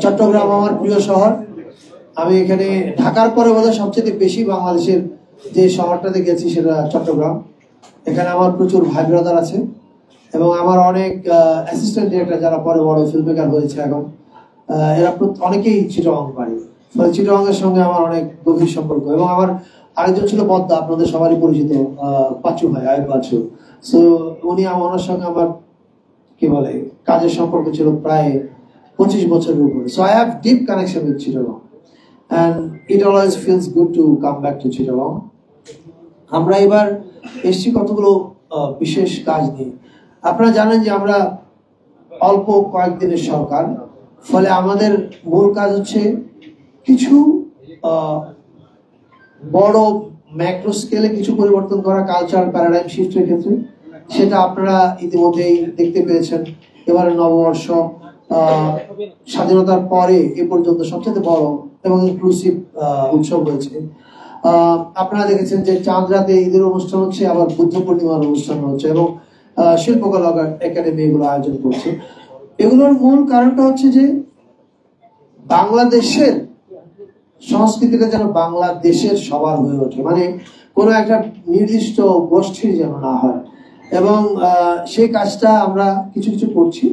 চট্টগ্রাম আমার প্রিয় শহর। আমি এখানে ঢাকার পরে বোধহয় সবচেয়ে বেশি বাংলাদেশের যে শহরটাতে গেছি সেটা চট্টগ্রাম। এখানে আমার প্রচুর ভাই ব্রাদার আছে এবং আমার অনেক অ্যাসিস্ট্যান্ট ডিরেক্টর যারা পরে বড় ফিল্ম মেকার হয়েছে এখন, এরা অনেকেই চিটাগং বাড়ি। ফলে চিটাগংয়ের সঙ্গে আমার অনেক গভীর সম্পর্ক। এবং আমার আরেকজন ছিল পদ্মা, আপনাদের সবারই পরিচিত, পাচু ভাই, আয় পাচু। সো উনি ওনার সঙ্গে আমার কি বলে কাজের সম্পর্ক ছিল প্রায় 25 বছরের উপরে। So I have deep connection with Chittagong and it always feels good to come back to Chittagong. আমরা এবার এসছি কতগুলো বিশেষ কাজ নিয়ে। আপনারা জানেন যে আমরা অল্প কয়েকদিনের সরকার, ফলে আমাদের মূল কাজ হচ্ছে কিছু বড় ম্যাক্রো স্কেলে কিছু পরিবর্তন করা, কালচার প্যারাডাইম শিফটের ক্ষেত্রে। সেটা আপনারা ইতিমধ্যেই দেখতে পেয়েছেন। এবারে নববর্ষ স্বাধীনতার পরে এ পর্যন্ত সবচেয়ে বড় এবং ইনক্লুসিভ উৎসব হয়েছে। আপনারা দেখেছেন যে চাঁদ রাতে ঈদের অনুষ্ঠান হচ্ছে, আবার বুদ্ধ পূর্ণিমার অনুষ্ঠান হচ্ছে এবং শিল্পকলা একাডেমি এগুলো আয়োজন করছে। এগুলোর মূল কারণটা হচ্ছে যে বাংলাদেশের সংস্কৃতিটা যেন বাংলাদেশের সবার হয়ে ওঠে, মানে কোনো একটা নির্দিষ্ট গোষ্ঠীর যেন না হয়। এবং সেই কাজটা আমরা কিছু কিছু করছি।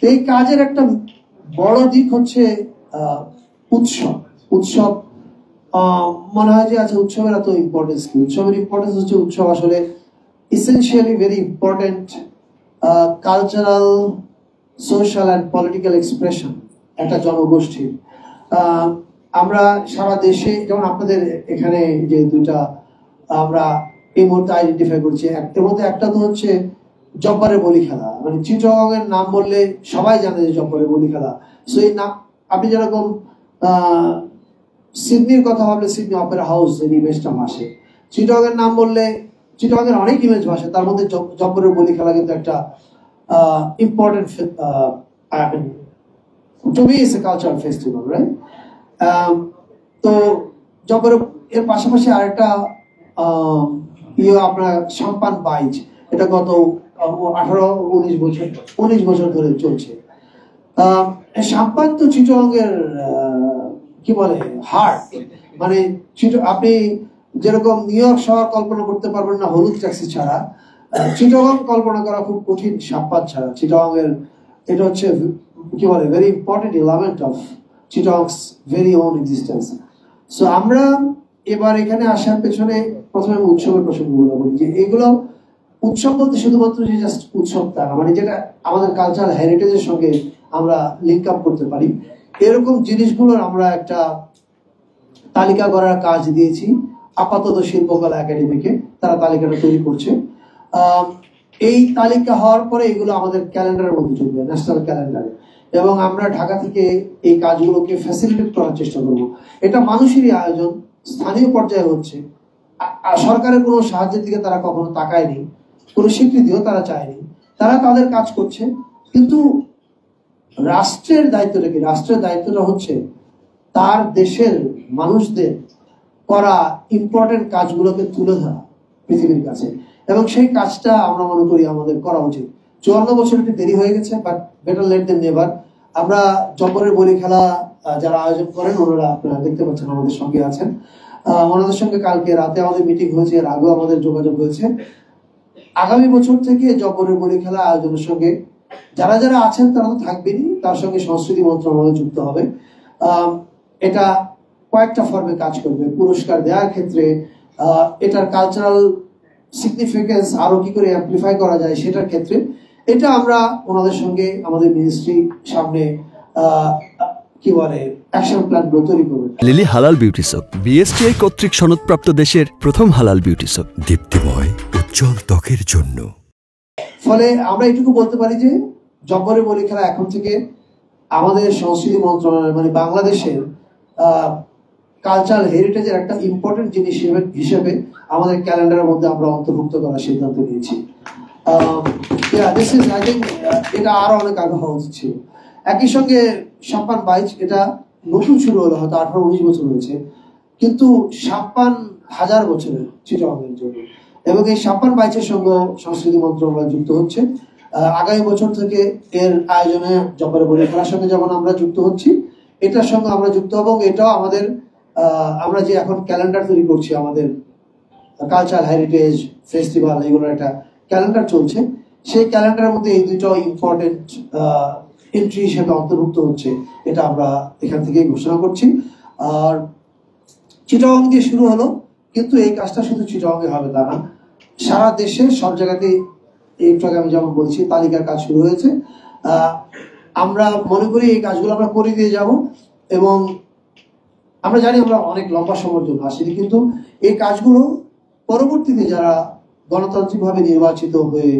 এই কাজের একটা বড় দিক হচ্ছে উৎসব। উৎসব মনে হয় যে আচ্ছা উৎসবের এত ইম্পর্টেন্স কি? উৎসবের ইম্পর্টেন্স হচ্ছে উৎসব আসলে essentially very important cultural, social and political expression একটা জনগোষ্ঠীর। আমরা সারা দেশে, যেমন আপনাদের এখানে যে দুইটা আমরা এই মুহূর্তে আইডেন্টিফাই করছি, এর মধ্যে একটা তো হচ্ছে জব্বারের বলি খেলা। মানে চিটাগং এর নাম বললে সবাই জানে যে জব্বারের বলি খেলা। সো এই নাম, আপনি যেরকম সিডনির কথা ভাবলে সিডনি অপেরা হাউস এর ইমেজটা ভাসে, চিটাগং এর নাম বললে চিটাগং এর অনেক ইমেজ ভাসে। তার মধ্যে জব্বারের বলি খেলা কিন্তু একটা important, to me it's a cultural festival, right? তো জব্বারের এর পাশাপাশি আরেকটা আপনার সাম্পান বাইচ, এটা গত 19 বছর ধরে চলছে। সাম্পান তো চিটাগং এর কি বলে হার্ট। মানে আপনি যেরকম নিউ ইয়র্ক শহর কল্পনা করতে পারবেন না হলুদ ট্যাক্সি ছাড়া, চিটাগং কল্পনা করা খুব কঠিন সাম্পান ছাড়া। চিটাগং এর এটা হচ্ছে কি বলে very important element of Chittagong's very own existence. So আমরা এবার এখানে আসার পেছনে প্রথমে উৎসবের প্রসঙ্গগুলো বলি যে এগুলো উৎসব বলতে শুধুমাত্র যে জাস্ট উৎসব তা না, মানে যেটা আমাদের কালচারাল হেরিটেজের সঙ্গে আমরা লিঙ্ক আপ করতে পারি, এরকম জিনিসগুলোর আমরা একটা তালিকা করার কাজ দিয়েছি আপাতত শিল্পকলা একাডেমিকে। তারা তালিকাটা তৈরি করছে। এই তালিকা হওয়ার পরে এগুলো আমাদের ক্যালেন্ডারের মধ্যে চলবে, ন্যাশনাল ক্যালেন্ডারে। এবং আমরা ঢাকা থেকে এই কাজগুলোকে ফ্যাসিলিটেট করার চেষ্টা করবো। এটা মানুষেরই আয়োজন, স্থানীয় পর্যায়ে হচ্ছে। সরকারের কোনো সাহায্যের দিকে তারা কখনো তাকায়নি, কোনো স্বীকৃতিও তারা চায়নি। তারা তাদের কাজ করছে। কিন্তু রাষ্ট্রের দায়িত্বটা কি? রাষ্ট্রের দায়িত্বটা হচ্ছে তার দেশের মানুষদের করা ইম্পর্টেন্ট কাজগুলোকে তুলে ধরা পৃথিবীর কাছে। এবং সেই কাজটা আমরা মনে করি আমাদের করা উচিত। 54 বছর একটু দেরি হয়ে গেছে, but better late than never. আমরা জব্বরের বলি খেলা যারা আয়োজন করেন, ওনারা আপনারা দেখতে পাচ্ছেন আমাদের সঙ্গে আছেন। ওনাদের সঙ্গে কালকে রাতে আমাদের মিটিং হয়েছে, এর আগেও আমাদের যোগাযোগ হয়েছে। আগামী বছর থেকে জব্বরের বলি খেলা আয়োজনের সঙ্গে যারা যারা আছেন তারা তো থাকবেনই, তার সঙ্গে সংস্কৃতি মন্ত্রণালয় যুক্ত হবে। এটা কয়েকটা ফর্মে কাজ করবে। পুরস্কার দেওয়ার ক্ষেত্রে এটার কালচারাল সিগনিফিকেন্স আরো কি করে অ্যাম্প্লিফাই করা যায় সেটার ক্ষেত্রে এটা আমরা ওনাদের সঙ্গে আমাদের মিনিস্ট্রি সামনে কি বলে অ্যাকশন প্ল্যান গুলো তৈরি করবে। লিলি হালাল বিউটি সোপ, বিএসটিআই কর্তৃক সনদপ্রাপ্ত দেশের প্রথম হালাল বিউটি সোপ, দীপ্তিময় উজ্জ্বল ত্বকের জন্য। ফলে আমরা এটুকু বলতে পারি যে জব্বরের বলি খেলা এখন থেকে আমাদের সংস্কৃতি মন্ত্রণালয়, মানে বাংলাদেশের কালচারাল হেরিটেজের একটা ইম্পর্টেন্ট জিনিস হিসেবে আমাদের ক্যালেন্ডারের মধ্যে আমরা অন্তর্ভুক্ত করার সিদ্ধান্ত নিয়েছি। এটা আরো অনেক আগে হওয়া উচিত ছিল। একই সঙ্গে সাম্পান বাইচ, এটা নতুন শুরু হলো, হয়তো 18-19 বছর হয়েছে, কিন্তু 56,000 বছরের চিটাগংয়ের জন্য। এবং এই সাম্পান বাইচের সঙ্গে সংস্কৃতি মন্ত্রণালয় যুক্ত হচ্ছে। আগামী বছর থেকে এর আয়োজনে জব্বারের বলি খেলার সঙ্গে যেমন আমরা যুক্ত হচ্ছি, এটার সঙ্গে আমরা যুক্ত হব। এটাও আমাদের আমরা যে এখন ক্যালেন্ডার তৈরি করছি, আমাদের কালচারাল হেরিটেজ ফেস্টিভ্যাল, এগুলোর একটা ক্যালেন্ডার চলছে। সেই ক্যালেন্ডারের মধ্যে এই দুটো ইম্পর্টেন্ট এন্ট্রি হিসেবে অন্তর্ভুক্ত হচ্ছে, এটা আমরা এখান থেকেই ঘোষণা করছি। আর চিটাগং দিয়ে শুরু হলো, কিন্তু এই কাজটা শুধু চিটাগংয়ে হবে তা না, সারা দেশে সব জায়গাতেই একটু আগে আমি যেমন বলছি তালিকার কাজ শুরু হয়েছে। আমরা মনে করি এই কাজগুলো আমরা করে দিয়ে যাব, এবং আমরা জানি আমরা অনেক লম্বা সময়ের জন্য আসিনি, কিন্তু এই কাজগুলো পরবর্তীতে যারা গণতান্ত্রিকভাবে নির্বাচিত হয়ে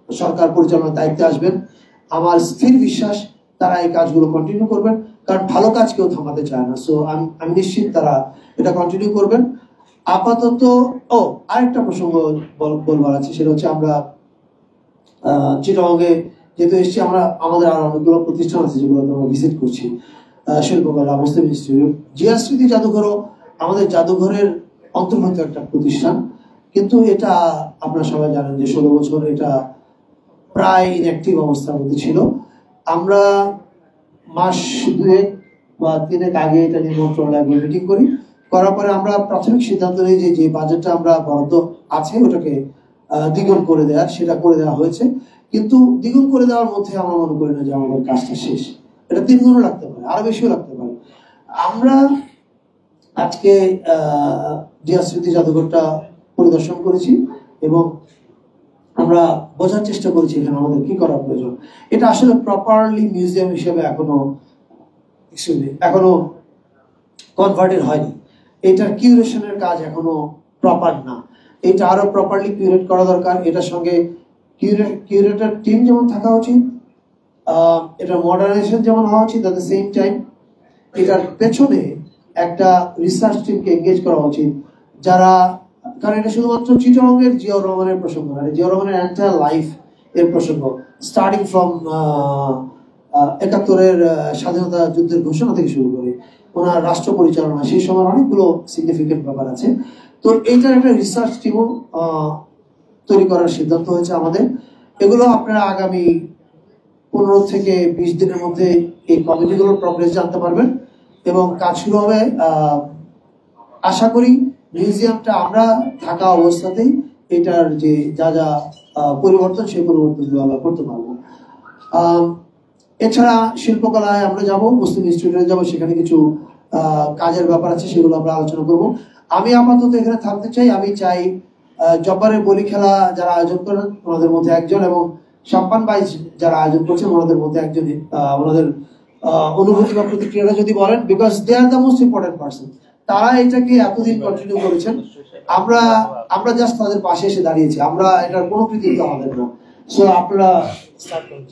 সরকার পরিচালনার দায়িত্বে আসবেন, আমার স্থির বিশ্বাস তারা এই কাজগুলো কন্টিনিউ করবেন, কারণ ভালো কাজ কেউ থামাতে চায় না। সো আমি নিশ্চিত তারা এটা কন্টিনিউ করবেন। আপাতত আরেকটা প্রসঙ্গ বলবার আছে, সেটা হচ্ছে আমরা চিটাগংয়ে যেহেতু এসেছি, আমরা আমাদের আর অনেকগুলো প্রতিষ্ঠান আছে যেগুলো আমরা ভিজিট করছি, শিল্পকলা, মুসলিম ইনস্টিটিউট, জিয়া স্মৃতি জাদুঘরও আমাদের জাদুঘরের অন্তর্ভুক্ত একটা প্রতিষ্ঠান, কিন্তু এটা আপনারা সবাই জানেন যে 16 বছর এটা প্রায় ইনঅ্যাক্টিভ অবস্থার মধ্যে ছিল। আমরা মাস 2 বা 3 আগে এটা নিয়ে মন্ত্রণালয়ে মিটিং করার পরে আমরা প্রাথমিক সিদ্ধান্ত নিই যে বাজেটটা আমরা বরাদ্দ আছে ওটাকে দ্বিগুণ করে দেওয়ার, সেটা করে দেওয়া হয়েছে। কিন্তু দ্বিগুণ করে দেওয়ার মধ্যে আমরা মনে করি না যে আমাদের কাজটা শেষ, এটা 3 গুণও লাগতে পারে, আরো বেশিও লাগতে পারে। আমরা আজকে জিয়া স্মৃতি জাদুঘরটা পরিদর্শন করেছি এবং আমরা বোঝার চেষ্টা করেছি এখানে আমাদের কি করা প্রয়োজন। এটা আসলে প্রপারলি মিউজিয়াম হিসেবে এখনো কনভার্টেড হয়নি, এটার কিউরেশনের কাজ এখনো প্রপার না, এটা আরো প্রপারলি কিউরেট করা দরকার। এটার সঙ্গে কিউরেটর টিম যেমন থাকা উচিত, এটা মডার্নাইজেশন যেমন হওয়া উচিত, এট দ্য সেম টাইম এটার পেছনে একটা রিসার্চ টিমকে এনগেজ করা উচিত, যারা, কারণ এটা শুধুমাত্র চিটাগংয়ের জিয়াউর রহমানের প্রসঙ্গ না, জিয়াউর রহমানের এন্টায়ার লাইফ এর প্রসঙ্গ, স্টার্টিং ফ্রম 71-এর স্বাধীনতা যুদ্ধের ঘোষণা থেকে শুরু করে ওনার রাষ্ট্র পরিচালনা, সেই সময় অনেকগুলো সিগনিফিকেন্ট ব্যাপার আছে। তো এইটার একটা রিসার্চ টিমও তৈরি করার সিদ্ধান্ত হয়েছে আমাদের। এগুলো আপনারা আগামী 15 থেকে 20 দিনের মধ্যে এই কমিটিগুলোর প্রগ্রেস জানতে পারবেন এবং কাজ শুরু হবে। আশা করি মিউজিয়ামটা আমরা থাকা অবস্থাতেই এটার যে যা যা পরিবর্তন, সেই পরিবর্তনগুলো আমরা করতে পারবো। এছাড়া শিল্পকলায় আমরা যাব, মুসলিম ইনস্টিটিউটে যাব, সেখানে কিছু কাজের ব্যাপার আছে, সেগুলো আমরা আলোচনা করব। আমি আপাতত এখানে থাকতে চাই। আমি চাই জব্বারের বলি খেলা যারা আয়োজন করেন ওনাদের মধ্যে একজন, এবং শাম্পান ভাই যারা আয়োজন করছেন ওনাদের মধ্যে একজন ওনাদের অনুভূতি বা প্রতিক্রিয়াটা যদি বলেন, because they are the most important person. তারা এটাকে এতদিন কন্টিনিউ করেছেন, আমরা জাস্ট তাদের পাশে এসে দাঁড়িয়েছি, আমরা এটার কোনো কৃতিত্ব আমাদের না। সো আপনারা স্টার্ট করুন।